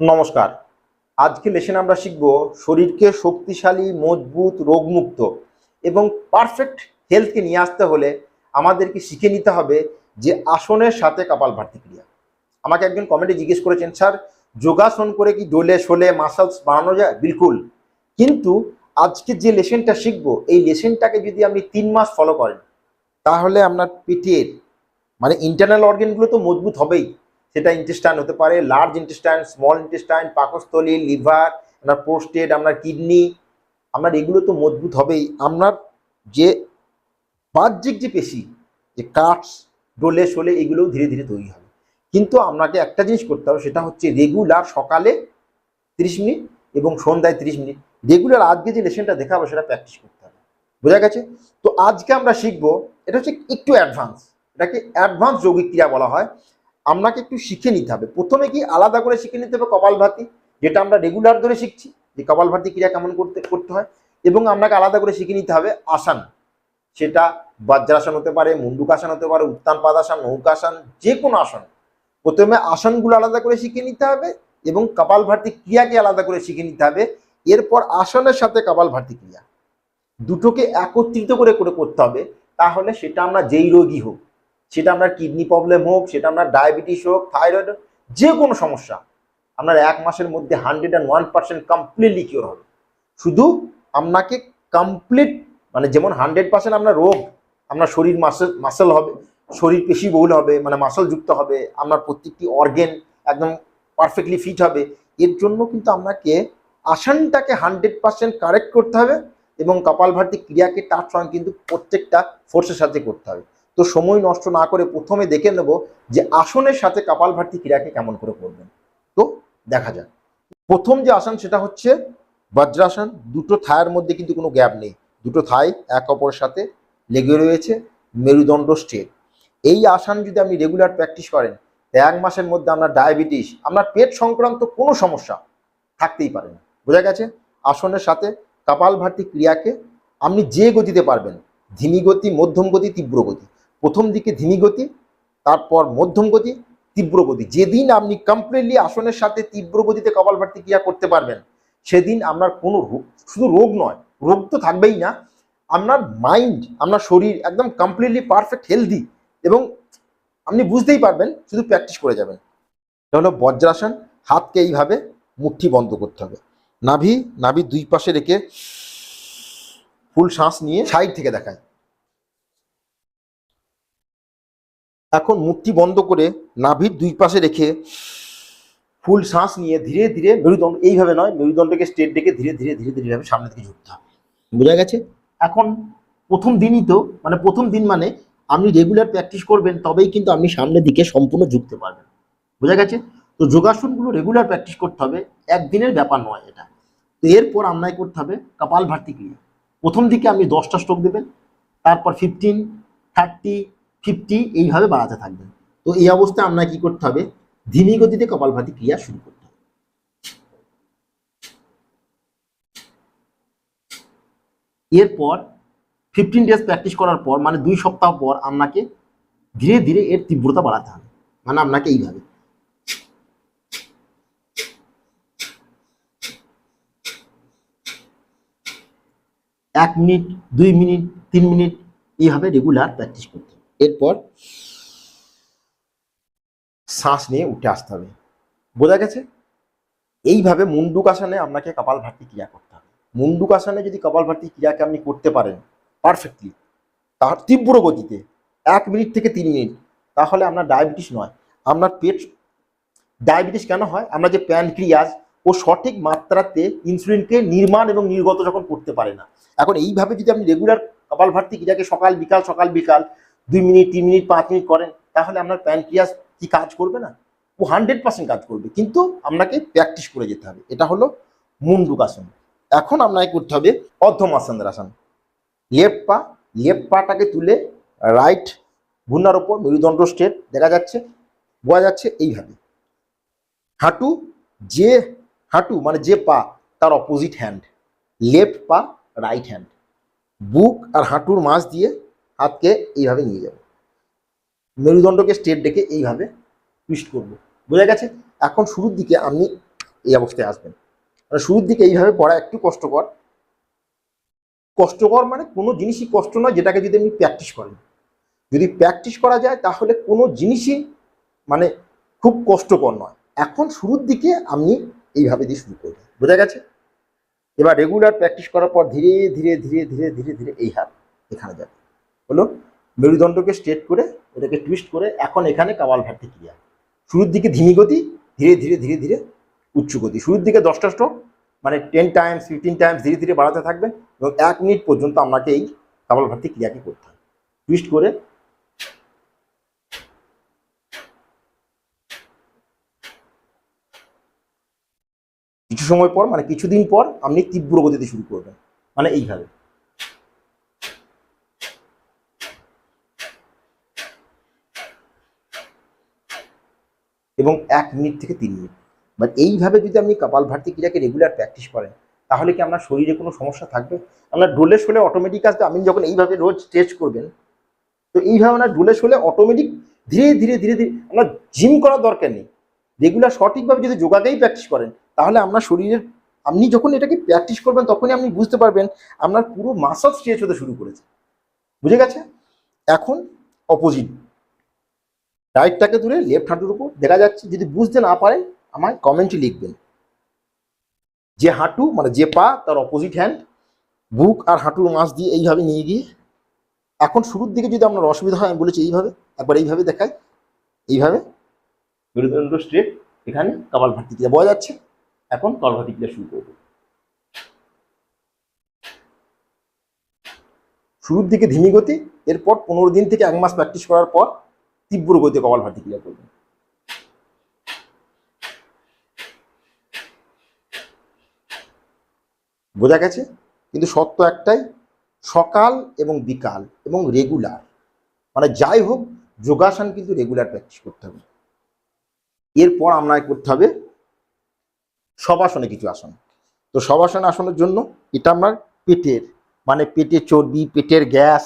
নমস্কার। আজকে লেসনে আমরা শিখব শরীরকে শক্তিশালী, মজবুত, রোগমুক্ত এবং পারফেক্ট হেলথকে নিয়ে আসতে হলে আমাদেরকে শিখে নিতে হবে যে আসনের সাথে কপালভাতি ক্রিয়া। আমাকে একজন কমেন্টে জিজ্ঞেস করেছেন, স্যার যোগাসন করে কি ডোলে শোলে মাসলস বাড়ানো যায়? বিলকুল। কিন্তু আজকে যে লেসনটা শিখবো এই লেসনটাকে যদি আপনি 3 মাস ফলো করেন তাহলে আপনার পেটের মানে ইন্টারনাল অর্গানগুলো তো মজবুত হবেই। সেটা ইন্টেস্টাইন হতে পারে, লার্জ ইন্টেস্টাইন, স্মল ইন্টেস্টাইন, পাকস্থলী, লিভার, আপনার প্রোস্টেট, আপনার কিডনি, আপনার এগুলো তো মজবুত হবেই। আপনার যে বাহ্যিক যে পেশি, যে কাটস, ডোলে শোলে, এগুলোও ধীরে ধীরে তৈরি হবে। কিন্তু আপনাকে একটা জিনিস করতে হবে, সেটা হচ্ছে রেগুলার সকালে 30 মিনিট এবং সন্ধ্যায় 30 মিনিট রেগুলার আজকে যে লেসনটা দেখাবো সেটা প্র্যাকটিস করতে হবে। বোঝা গেছে? তো আজকে আমরা শিখবো, এটা হচ্ছে একটু অ্যাডভান্স, এটাকে অ্যাডভান্স যৌগিক ক্রিয়া বলা হয়। আপনাকে একটু শিখে নিতে হবে। প্রথমে কি আলাদা করে শিখে নিতে হবে কপালভাতি, যেটা আমরা রেগুলার ধরে শিখছি, যে কপালভাতি ক্রিয়া কেমন করতে হয়। এবং আপনাকে আলাদা করে শিখে নিতে হবে আসন, সেটা বজ্রাসন হতে পারে, মুন্ডুকাসন হতে পারে, উত্তান পাদাসন, নৌকাসন, যে কোনো আসন। প্রথমে আসনগুলো আলাদা করে শিখে নিতে হবে এবং কপালভাতি ক্রিয়াকে আলাদা করে শিখে নিতে হবে। এরপর আসনের সাথে কপালভাতি ক্রিয়া দুটোকে একত্রিত করে করে করতে হবে। তাহলে সেটা আমরা যেই রোগী হোক, সেটা আপনার কিডনি প্রবলেম হোক, সেটা আপনার ডায়াবেটিস হোক, থাইরয়েড, যে কোনো সমস্যা আপনার 1 মাসের মধ্যে 101% কমপ্লিটলি কিওর হবে। শুধু আপনাকে কমপ্লিট মানে যেমন 100% আপনার রোগ, আপনার শরীর মাসল হবে, শরীর পেশি বহুল হবে, মানে মাসল যুক্ত হবে, আপনার প্রত্যেকটি অর্গেন একদম পারফেক্টলি ফিট হবে। এর জন্য কিন্তু আপনাকে আসনটাকে 100% কারেক্ট করতে হবে এবং কপালভাতি ক্রিয়াকে তার সঙ্গে কিন্তু প্রত্যেকটা ফোর্সের সাথে করতে হবে। তো সময় নষ্ট না করে প্রথমে দেখে নেব যে আসনের সাথে কপালভাতি ক্রিয়াকে কেমন করে করবেন। তো দেখা যাক। প্রথম যে আসন সেটা হচ্ছে বজ্রাসন। দুটো থায়ের মধ্যে কিন্তু কোনো গ্যাপ নেই, দুটো থাই এক অপরের সাথে লেগে রয়েছে, মেরুদণ্ড স্ট্রেট। এই আসন যদি আপনি রেগুলার প্র্যাকটিস করেন, 1 মাসের মধ্যে আপনার ডায়াবেটিস, আপনার পেট সংক্রান্ত কোনো সমস্যা থাকতেই পারে না। বোঝা গেছে? আসনের সাথে কপালভাতি ক্রিয়াকে আপনি যে গতিতে পারবেন, ধীমি গতি, মধ্যম গতি, তীব্র গতি। প্রথম দিকে ধীমি গতি, তারপর মধ্যম গতি, তীব্র গতি। যেদিন আপনি কমপ্লিটলি আসনের সাথে তীব্র গতিতে কপালভাতি ক্রিয়া করতে পারবেন, সেদিন আপনার কোনো শুধু রোগ নয়, রোগ তো থাকবেই না, আপনার মাইন্ড, আপনার শরীর একদম কমপ্লিটলি পারফেক্ট হেলদি এবং আপনি বুঝতেই পারবেন, শুধু প্র্যাকটিস করে যাবেন। এটা হলো বজ্রাসন। হাতকে এইভাবে মুঠি বন্ধ করতে হবে, নাভির 2 পাশে রেখে ফুল শ্বাস নিয়ে সাইড থেকে দেখায়। এখন মুঠি বন্ধ করে নাভির 2 পাশে রেখে ফুল শ্বাস নিয়ে ধীরে ধীরে মেরুদণ্ড, এইভাবে নয়, মেরুদণ্ডকে স্ট্রেট রেখে ধীরে ধীরে ধীরে ধীরে ভাবে সামনের দিকে ঝুঁকতে হবে। বোঝা গেছে? এখন প্রথম দিনই তো, মানে প্রথম দিন মানে আপনি রেগুলার প্র্যাকটিস করবেন, তবেই কিন্তু আপনি সামনের দিকে সম্পূর্ণ ঝুঁকতে পারবেন। বোঝা গেছে? তো যোগাসনগুলো রেগুলার প্র্যাকটিস করতে হবে, একদিনের ব্যাপার নয় এটা। তো এরপর আপনাকে করতে হবে কপালভাতি ক্রিয়া। প্রথম দিকে আপনি 10টা স্ট্রোক দেবেন, তারপর 15, 30, 50 এইভাবে বাড়াতে থাকবেন। তো এই অবস্থায় আপনাকে কি করতে হবে? ধীমি গতিতে কপালভাতি ক্রিয়া শুরু করতে হবে। এরপর 15 ডেজ প্র্যাকটিস করার পর, মানে 2 সপ্তাহ পর আপনাকে ধীরে ধীরে এর তীব্রতা বাড়াতে হবে। মানে আপনাকে এইভাবে 1 মিনিট, 2 মিনিট, 3 মিনিট এইভাবে রেগুলার প্র্যাকটিস করতে হবে। এরপর শ্বাস নিয়ে উঠে আসতে হবে। বোঝা গেছে? এইভাবে মুন্ডুকাসনে আপনাকে কপালভাতি ক্রিয়া করতে হবে। মুন্ডুকাসনে যদি কপালভাতি ক্রিয়াকে আপনি করতে পারেন পারফেক্টলি, তার তীব্র গতিতে 1 মিনিট থেকে 3 মিনিট, তাহলে আপনার ডায়াবেটিস নয়, আপনার পেট। ডায়াবেটিস কেন হয়? আমরা যে প্যানক্রিয়াস, ও সঠিক মাত্রাতে ইনসুলিনকে নির্মাণ এবং নির্গত যখন করতে পারে না। এখন এইভাবে যদি আপনি রেগুলার কপালভাতি ক্রিয়াকে সকাল বিকাল 2 মিনিট, 3 মিনিট, 5 মিনিট করেন, তাহলে আপনার প্যানক্রিয়াস কি কাজ করবে না? ও 100% কাজ করবে। কিন্তু আপনাকে প্র্যাকটিস করে যেতে হবে। এটা হলো মুন্ডুকাসন। এখন আপনাকে করতে হবে অর্ধমাসান্দ্রাসন। লেফট পাটাকে তুলে রাইট ঘূর্ণার ওপর, মেরুদণ্ড স্ট্রেট, দেখা যাচ্ছে, বোঝা যাচ্ছে? এইভাবে হাঁটু, যে হাঁটু মানে যে পা, তার অপোজিট হ্যান্ড, লেফট পা রাইট হ্যান্ড, বুক আর হাঁটুর মাঝ দিয়ে হাতকে এইভাবে নিয়ে যাব, মেরুদণ্ডকে স্ট্রেট রেখে এইভাবে টুইস্ট করব। বোঝা গেছে? এখন শুরুর দিকে আপনি এই অবস্থায় আসবেন। মানে শুরুর দিকে এইভাবে করা একটু কষ্টকর। কষ্টকর মানে কোনো জিনিসই কষ্ট নয় যেটাকে যদি আপনি প্র্যাকটিস করেন। যদি প্র্যাকটিস করা যায় তাহলে কোনো জিনিসই মানে খুব কষ্টকর নয়। এখন শুরুর দিকে আপনি এইভাবে দিয়ে শুরু করবেন, বোঝা গেছে? এবার রেগুলার প্র্যাকটিস করার পর ধীরে ধীরে ধীরে ধীরে ধীরে ধীরে এই হাত এখানে যাবে, হলো। মেরুদণ্ডকে স্ট্রেট করে এটাকে টুইস্ট করে এখন এখানে কাপালভাতি ক্রিয়া। শুরুর দিকে ধিমি গতি, ধীরে ধীরে ধীরে ধীরে উচ্চ গতি। শুরুর দিকে 10টা স্ট্রোক মানে 10 টাইমস 15 টাইমস ধীরে ধীরে বাড়াতে থাকবেন এবং 1 মিনিট পর্যন্ত আপনাকে এই কাপালভাতি ক্রিয়াকে করতে হবে। টুইস্ট করে কিছু সময় পর মানে কিছুদিন পর আপনি তীব্র গতিতে শুরু করবেন, মানে এইভাবে। এবং 1 মিনিট থেকে 3 মিনিট, বাট এইভাবে যদি আপনি কপালভাতি ক্রিয়াকে রেগুলার প্র্যাকটিস করেন তাহলে কি আপনার শরীরে কোনো সমস্যা থাকবে? আপনার ডোলে শোলে অটোমেটিক আসবে। আপনি যখন এইভাবে রোজ স্ট্রেচ করবেন তো এইভাবে আপনার ডোলে শোলে অটোমেটিক ধীরে ধীরে ধীরে ধীরে আপনার জিম করার দরকার নেই। রেগুলার সঠিকভাবে যদি যোগাকেই প্র্যাকটিস করেন তাহলে আপনার শরীরের, আপনি যখন এটাকে প্র্যাকটিস করবেন তখনই আপনি বুঝতে পারবেন আপনার পুরো মাসল স্ট্রেচ হতে শুরু করেছে, বুঝে গেছে? এখন অপোজিট রাইটটাকে তুলে লেফট হাঁটুর উপর দেখা যাচ্ছে। যদি বুঝতে না পারেন আমায় কমেন্টে লিখবেন। যে হাঁটু মানে যে পা তার অপোজিট হ্যান্ড বুক আর হাঁটুর মাছ দিয়ে এইভাবে নিয়ে গিয়ে, এখন শুরুর দিকে যদি আপনার অসুবিধা হয় আমি বলেছি এইভাবে, একবার এইভাবে দেখাই, এইভাবে মেরুদণ্ড স্ট্রেট, এখানে কপালভাতি ক্রিয়া বোঝা যাচ্ছে। এখন কপালভাতি ক্রিয়া শুরু করব। শুরুর দিকে ধিমি গতি, এরপর 15 দিন থেকে 1 মাস প্র্যাকটিস করার পর তীব্র গতিতে কপালভাতি ক্রিয়া করবেন। বোঝা গেছে? কিন্তু শর্ত একটাই, সকাল এবং বিকাল এবং রেগুলার, মানে যাই হোক যোগাসন কিন্তু রেগুলার প্র্যাকটিস করতে হবে। এরপর আপনাকে করতে হবে শবাসনে কিছু আসন। তো শবাসন আসনের জন্য এটা আপনার পেটের, মানে পেটের চর্বি, পেটের গ্যাস,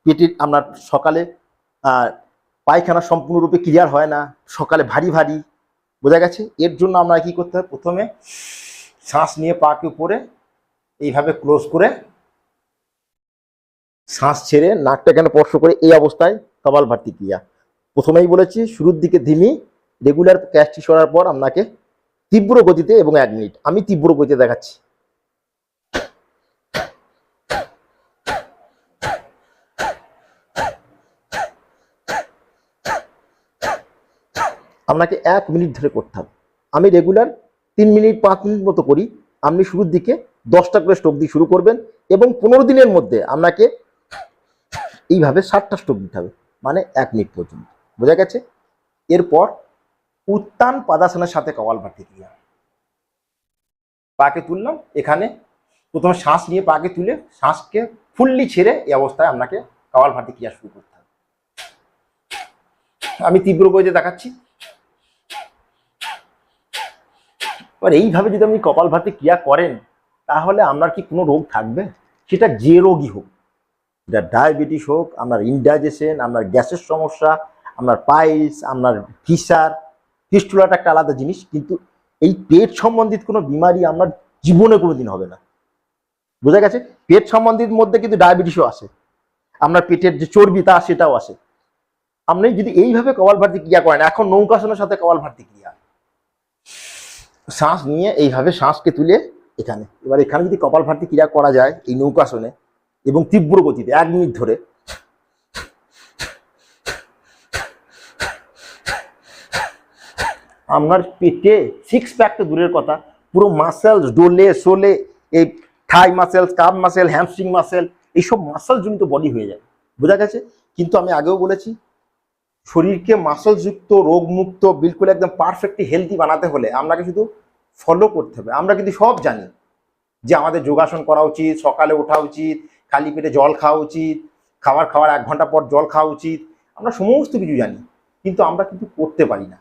পেটের আপনার সকালে পায়খানা সম্পূর্ণরূপে ক্লিয়ার হয় না, সকালে ভারী ভারী, বোঝা গেছে? এর জন্য আমরা কি করতে হবে, প্রথমে শ্বাস নিয়ে পাকে উপরে এইভাবে ক্লোজ করে শ্বাস ছেড়ে নাকটা এখানে স্পর্শ করে এই অবস্থায় কপালভাতি ক্রিয়া। প্রথমেই বলেছি শুরুর দিকে ধিমি, রেগুলার প্র্যাকটিস করার পর আপনাকে তীব্র গতিতে এবং 1 মিনিট। আমি তীব্র গতিতে দেখাচ্ছি। আপনাকে 1 মিনিট ধরে করতে হবে। আমি রেগুলার 3 মিনিট 5 মিনিট মতো করি। আপনি শুরুর দিকে 10টা করে স্ট্রোক দিয়ে শুরু করবেন এবং 15 দিনের মধ্যে আপনাকে এইভাবে 60টা স্ট্রোক দিতে হবে, মানে 1 মিনিট পর্যন্ত, বোঝা গেছে? এরপর উত্তান পাদাসনের সাথে কপালভাতি ক্রিয়া। পাকে তুললাম, এখানে প্রথমে শ্বাস নিয়ে পাকে তুলে শ্বাসকে ফুললি ছেড়ে এই অবস্থায় আপনাকে কপালভাতি ক্রিয়া শুরু করতে হবে। আমি তীব্র গতিতে দেখাচ্ছি। এবার এইভাবে যদি আপনি কপালভাতি ক্রিয়া করেন তাহলে আপনার কি কোনো রোগ থাকবে? সেটা যে রোগই হোক, সেটা ডায়াবেটিস হোক, আপনার ইনডাইজেশন, আপনার গ্যাসের সমস্যা, আপনার পাইলস, আপনার ফিসার, ফিস্টুলাটা একটা আলাদা জিনিস, কিন্তু এই পেট সম্বন্ধিত কোনো বিমারি আপনার জীবনে কোনোদিন হবে না, বোঝা গেছে? পেট সম্বন্ধিত মধ্যে কিন্তু ডায়াবেটিসও আসে, আপনার পেটের যে চর্বি তা সেটাও আসে। আপনি যদি এইভাবে কপালভাতি ক্রিয়া করেন, এখন নৌকাসনের সাথে কপালভাতি ক্রিয়া, শ্বাস নিয়ে এইভাবে শ্বাসকে তুলে এখানে, এবার এখানে যদি কপালভাতি ক্রিয়া করা যায় এই নৌকাসনে এবং তীব্র গতিতে 1 মিনিট ধরে, আপনার পেটে 6 প্যাক তো দূরের কথা, পুরো মাসেলস ডোলে সোলে, এই থাই মাসেলস, কাপ মাসেল, হ্যামস্ট্রিং মাসেল, এইসব মাসেল জনিত বডি হয়ে যায়, বোঝা গেছে? কিন্তু আমি আগেও বলেছি শরীরকে মাসলযুক্ত, রোগমুক্ত, বিলকুল একদম পারফেক্টলি হেলদি বানাতে হলে আপনাকে শুধু ফলো করতে হবে। আমরা কিন্তু সব জানি যে আমাদের যোগাসন করা উচিত, সকালে ওঠা উচিত, খালি পেটে জল খাওয়া উচিত, খাওয়ার 1 ঘন্টা পর জল খাওয়া উচিত, আমরা সমস্ত কিছু জানি, কিন্তু আমরা কিন্তু করতে পারি না।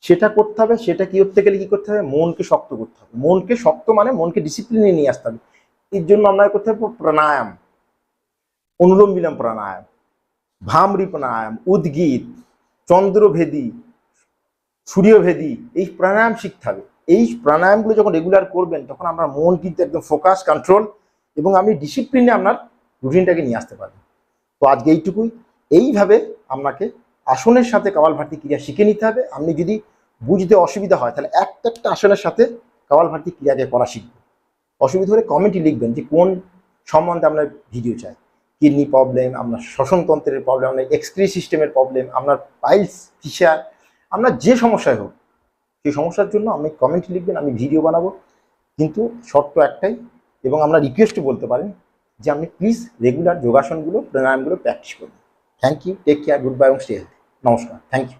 সেটা করতে হবে, সেটা কি করতে গেলে কি করতে হবে, মনকে শক্ত করতে হবে। মনকে শক্ত মানে মনকে ডিসিপ্লিনে নিয়ে আসতে হবে। এর জন্য আপনাকে করতে হবে প্রাণায়াম, অনুলোম বিলোম প্রাণায়াম, ভামরি প্রাণায়াম, উদ্গীত, চন্দ্রভেদী, সূর্যভেদী, এই প্রাণায়াম শিখতে হবে। এই প্রাণায়ামগুলো যখন রেগুলার করবেন তখন আপনার মন কিন্তু একদম ফোকাস, কন্ট্রোল এবং আপনি ডিসিপ্লিনে আপনার রুটিনটাকে নিয়ে আসতে পারবেন। তো আজকে এইটুকুই। এইভাবে আপনাকে আসনের সাথে কপালভাতি ক্রিয়া শিখে নিতে হবে। আপনি যদি বুঝতে অসুবিধা হয় তাহলে একটা একটা আসনের সাথে কপালভাতি ক্রিয়াকে করা শিখবেন। অসুবিধা হলে কমেন্টে লিখবেন যে কোন সম্বন্ধে আপনার ভিডিও চাই। কিডনি প্রবলেম, আপনার শ্বসনতন্ত্রের প্রবলেম, আপনার এক্সক্রিজ সিস্টেমের প্রবলেম, আপনার পাইলস, ফিশার, আপনার যে সমস্যায় হোক সেই সমস্যার জন্য আপনি কমেন্টে লিখবেন, আমি ভিডিও বানাবো। কিন্তু শর্ত একটাই, এবং আমরা রিকোয়েস্ট বলতে পারেন যে আপনি প্লিজ রেগুলার যোগাসনগুলো, প্রাণায়ামগুলো প্র্যাকটিস করুন। Thank you, take care, good bye এবং স্টে হেলথি। নমস্কার, থ্যাংক ইউ।